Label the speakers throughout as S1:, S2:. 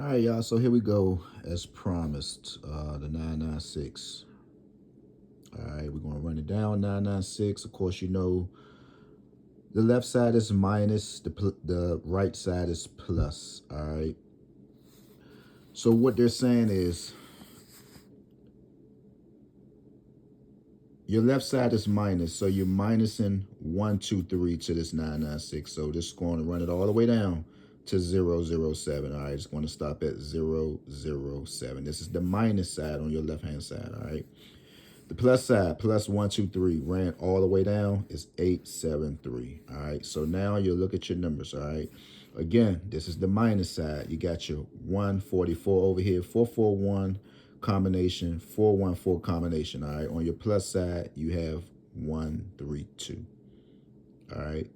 S1: All right, y'all. So here we go, as promised. The 996. All right, we're gonna run it down. 996. Of course, you know the left side is minus. The right side is plus. All right. So what they're saying is your left side is minus. So you're minusing 123 to this 996. So this is going to run it all the way down to 007. All right, it's going to stop at 007. This is the minus side on your left hand side. All right. The plus side, plus 123, ran all the way down, is 873. All right. So now you look at your numbers. All right. Again, this is the minus side. You got your 144 over here, 441 combination, 414 combination. All right. On your plus side, you have 132. All right.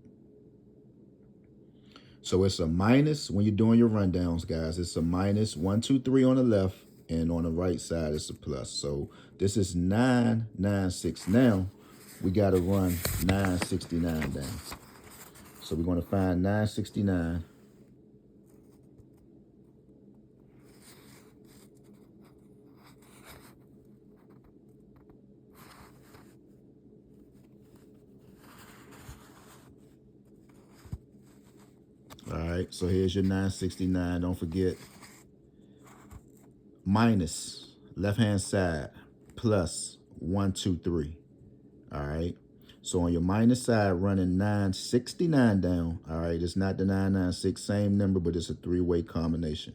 S1: So it's a minus when you're doing your rundowns, guys. It's a minus 123 on the left, and on the right side it's a plus. So this is 996. Now we got to run 969 down. So we're going to find 969. All right. So here's your 969. Don't forget minus left hand side plus 123. All right. So on your minus side, running 969 down. All right. It's not the 996, same number, but it's a three-way combination.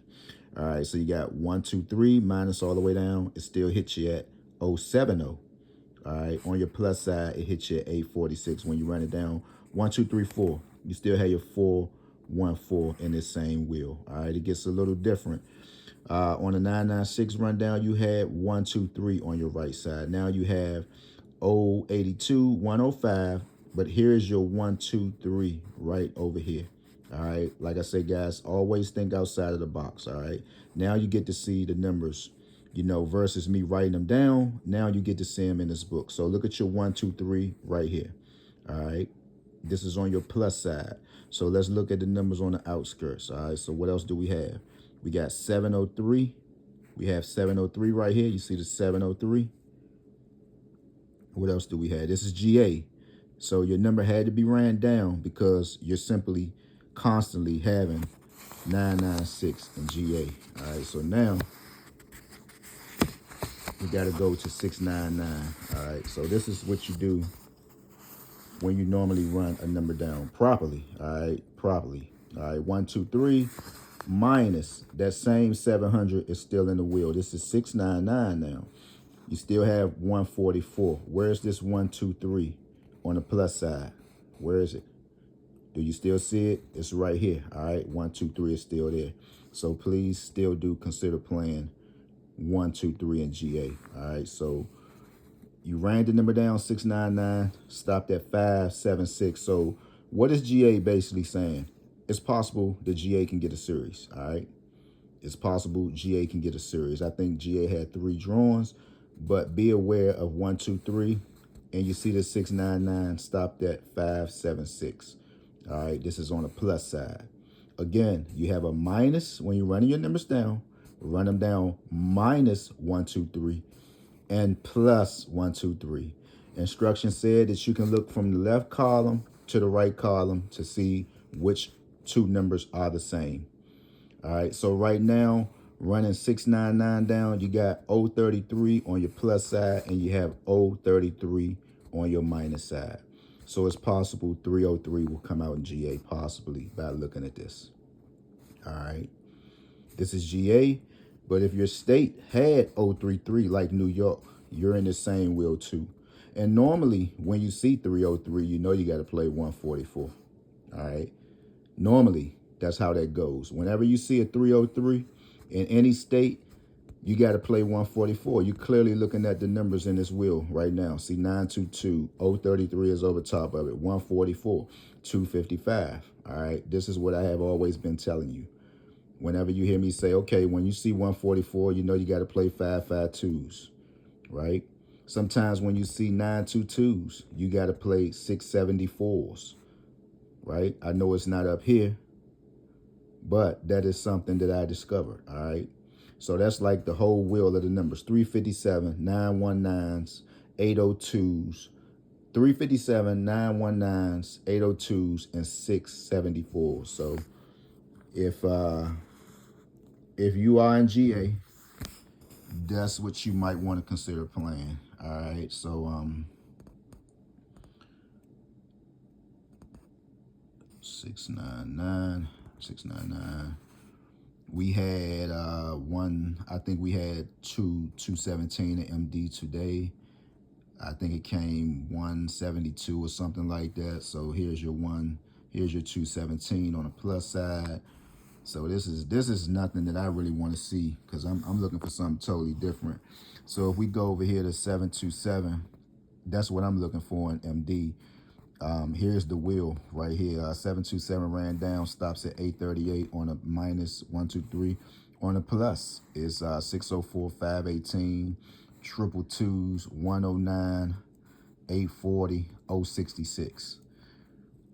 S1: All right. So you got 123 minus all the way down. It still hits you at 070. All right. On your plus side, it hits you at 846. When you run it down, 1, 2, 3, 4. You still have your 414 in this same wheel. All right. It gets a little different. On the 996 rundown, you had 1, 2, 3 on your right side. Now you have 082, 105, but here's your 1, 2, 3 right over here. All right. Like I said, guys, always think outside of the box. All right. Now you get to see the numbers, you know, versus me writing them down. Now you get to see them in this book. So look at your 1, 2, 3 right here. All right. This is on your plus side. So let's look at the numbers on the outskirts. All right. So what else do we have? We got 703. We have 703 right here. You see the 703. What else do we have? This is GA. So your number had to be ran down because you're simply constantly having 996 in GA. All right, so now we got to go to 699. All right, so this is what you do when you normally run a number down properly. All right, properly. All right, 1, 2, 3 minus that same 700 is still in the wheel. This is 699 now. You still have 144. Where's this 1, 2, 3 on the plus side? Where is it? Do you still see it? It's right here. All right. 1, 2, 3 is still there. So please still do consider playing 1, 2, 3 in GA. All right. So you ran the number down 699, stopped at 576. So what is GA basically saying? It's possible that GA can get a series. All right. It's possible GA can get a series. I think GA had 3 drawings. But be aware of 1, 2, 3, and you see the 699 stopped at 576. All right, this is on the plus side. Again, you have a minus when you're running your numbers down. Run them down minus 1, 2, 3, and plus 1, 2, 3. Instruction said that you can look from the left column to the right column to see which two numbers are the same. All right, so right now, running 699 down, you got 033 on your plus side, and you have 033 on your minus side. So it's possible 303 will come out in GA, possibly, by looking at this. All right, this is GA, but if your state had 033, like New York, you're in the same wheel too. And normally, when you see 303, you know you got to play 144. All right, normally, that's how that goes. Whenever you see a 303 in any state, you got to play 144. You're clearly looking at the numbers in this wheel right now. See, 922, 033 is over top of it, 144, 255. All right, this is what I have always been telling you. Whenever you hear me say, okay, when you see 144, you know you got to play 552s, right? Sometimes when you see 922s, you got to play 674s, right? I know it's not up here, but that is something that I discovered. All right. So that's like the whole wheel of the numbers: 357, 919s, 802s, 357, 919s, 802s, and 674. So if you are in GA, that's what you might want to consider playing. All right. So 699, 699. We had I think we had 217 at MD today. I think it came 172 or something like that. So here's your 217 on the plus side. So this is nothing that I really want to see, because I'm looking for something totally different. So if we go over here to 727, that's what I'm looking for in MD. Here's the wheel right here. 727 ran down, stops at 838 on a minus 123. On a plus is 604, 518, triple twos, 109, 840, 066.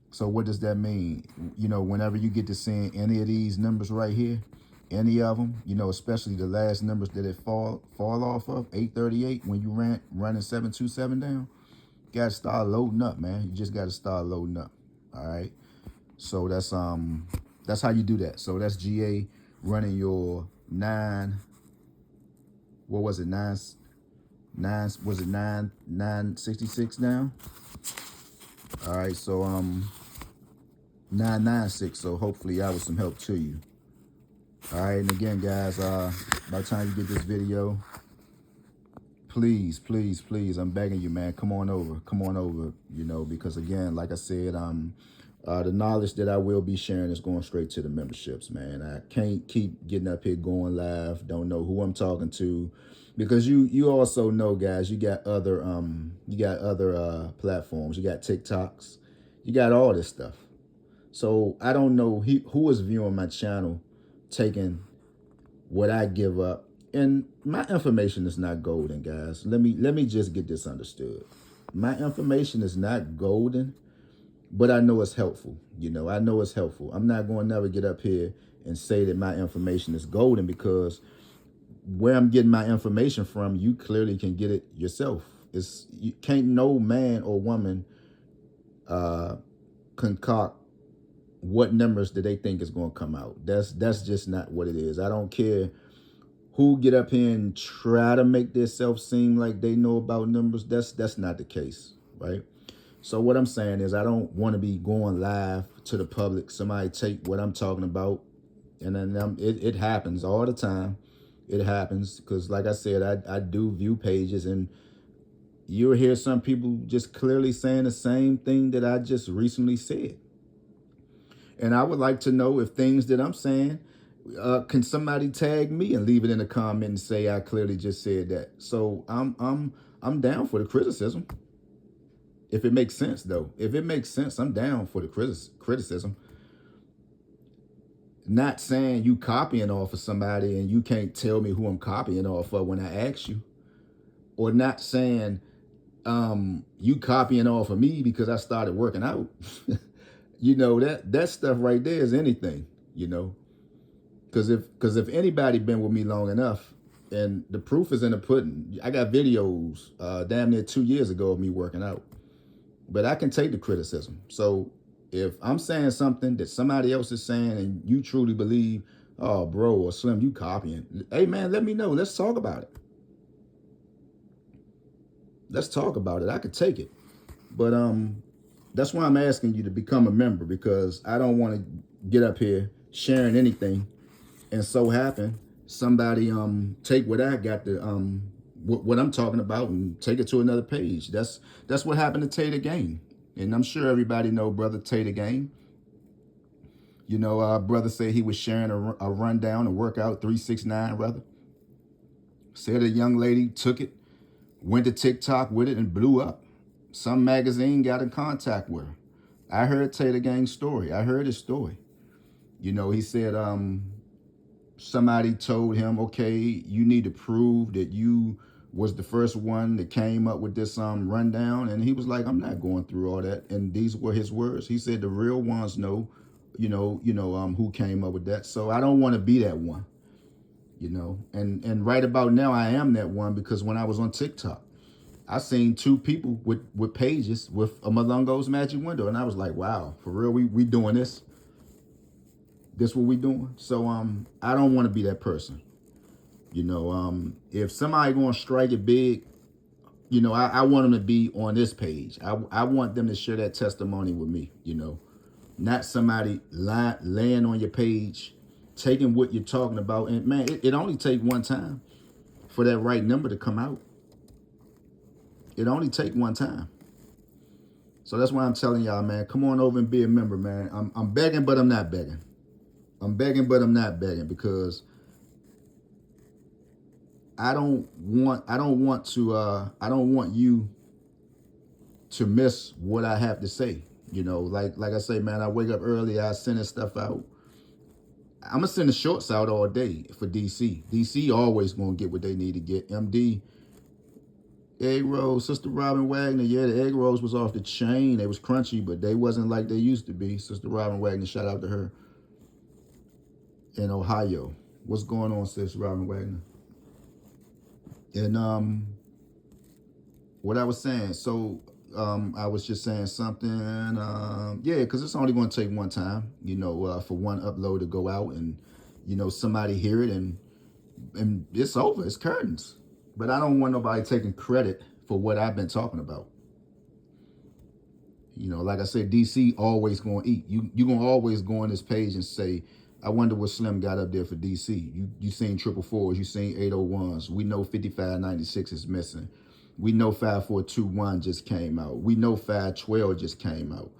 S1: So what does that mean? You know, whenever you get to seeing any of these numbers right here, any of them, you know, especially the last numbers that it fall off of, 838, when you running 727 down, you gotta start loading up, man. You just gotta start loading up. All right. So that's how you do that. So that's GA running your 9. What was it? 966 now? All right, so 996. So hopefully I was some help to you. All right, and again, guys, by the time you get this video, please, please, please, I'm begging you, man, come on over, you know, because again, like I said, the knowledge that I will be sharing is going straight to the memberships, man. I can't keep getting up here going live, don't know who I'm talking to, because you also know, guys, you got other platforms, you got TikToks, you got all this stuff. So I don't know who is viewing my channel, taking what I give up. And my information is not golden, guys. Let me just get this understood. My information is not golden, but I know it's helpful. You know, I know it's helpful. I'm not going to never get up here and say that my information is golden, because where I'm getting my information from, you clearly can get it yourself. You can't no man or woman concoct what numbers that they think is going to come out. That's just not what it is. I don't care who get up here and try to make themselves seem like they know about numbers. That's not the case, right? So what I'm saying is, I don't want to be going live to the public. Somebody take what I'm talking about, and then it happens all the time. It happens because, like I said, I do view pages, and you'll hear some people just clearly saying the same thing that I just recently said. And I would like to know if things that I'm saying, can somebody tag me and leave it in the comment and say I clearly just said that. So I'm down for the criticism. If it makes sense, though. If it makes sense, I'm down for the criticism. Not saying you copying off of somebody and you can't tell me who I'm copying off of when I ask you. Or not saying you copying off of me because I started working out. You know, that stuff right there is anything, you know. Because if anybody been with me long enough, and the proof is in the pudding. I got videos damn near 2 years ago of me working out. But I can take the criticism. So if I'm saying something that somebody else is saying and you truly believe, oh, bro or Slim, you copying. Hey, man, let me know. Let's talk about it. Let's talk about it. I could take it. But that's why I'm asking you to become a member, because I don't want to get up here sharing anything and so happen somebody take what I got to what I'm talking about and take it to another page. That's what happened to Tater Game. And I'm sure everybody know brother Tater Game. You know, brother said he was sharing a rundown, a workout, 369 rather. Said a young lady took it, went to TikTok with it and blew up. Some magazine got in contact with her. I heard Tater Gang's story. I heard his story. You know, he said somebody told him, okay, you need to prove that you was the first one that came up with this rundown. And he was like, I'm not going through all that. And these were his words. He said, the real ones know who came up with that. So I don't want to be that one, and right about now I am that one, because when I was on TikTok, I seen two people with pages with a Malungo's Magic Window, and I was like, wow, for real, we doing this? This what we doing? So I don't want to be that person. If somebody gonna strike it big, I want them to be on this page. I want them to share that testimony with me, not somebody laying on your page, taking what you're talking about. And man, it only take one time for that right number to come out. It only take one time. So that's why I'm telling y'all, man, come on over and be a member, man. I'm begging, but I'm not begging. I'm begging, but I'm not begging, because I don't want you to miss what I have to say. Like I say, man, I wake up early, I send this stuff out. I'm gonna send the shorts out all day for DC. DC always gonna get what they need to get. MD, egg rolls, Sister Robin Wagner. Yeah, the egg rolls was off the chain. They was crunchy, but they wasn't like they used to be. Sister Robin Wagner, shout out to her in Ohio. What's going on, Sister Robin Wagner? And what I was saying, so I was just saying something, yeah, because it's only going to take one time, for one upload to go out, and somebody hear it, and it's over, it's curtains. But I don't want nobody taking credit for what I've been talking about. Like I said, DC always going to eat. You going to always go on this page and say, I wonder what Slim got up there for DC. You seen 444s, you seen 801s. We know 5596 is missing. We know 5421 just came out. We know 512 just came out.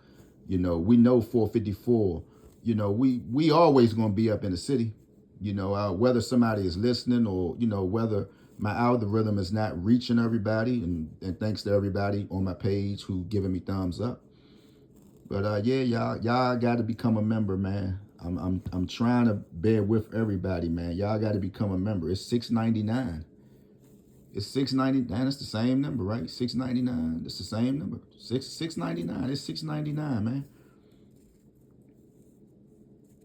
S1: We know 454. We always gonna be up in the city. Whether somebody is listening, or whether my algorithm is not reaching everybody, and thanks to everybody on my page who giving me thumbs up. But yeah, y'all got to become a member, man. I'm trying to bear with everybody, man. Y'all got to become a member. It's $6.99. It's $6.99. It's the same number, right? $6.99. It's the same number. $6.99. It's $6.99, man.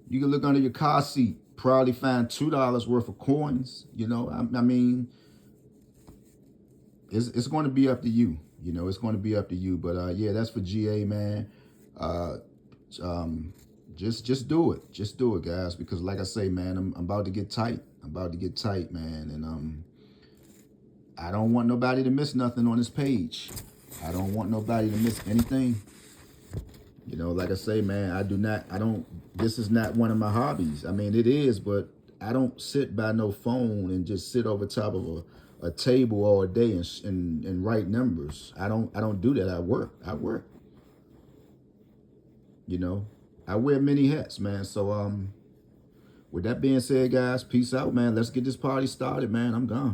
S1: You can look under your car seat, probably find $2 worth of coins. I mean, it's going to be up to you. It's going to be up to you. But yeah, that's for GA, man. Just do it. Just do it, guys. Because like I say, man, I'm about to get tight. Man. And I don't want nobody to miss nothing on this page. I don't want nobody to miss anything. Like I say, man, this is not one of my hobbies. I mean, it is, but I don't sit by no phone and just sit over top of a table all day and write numbers. I don't do that. I work. I wear many hats, man. So with that being said, guys, peace out, man. Let's get this party started, man. I'm gone.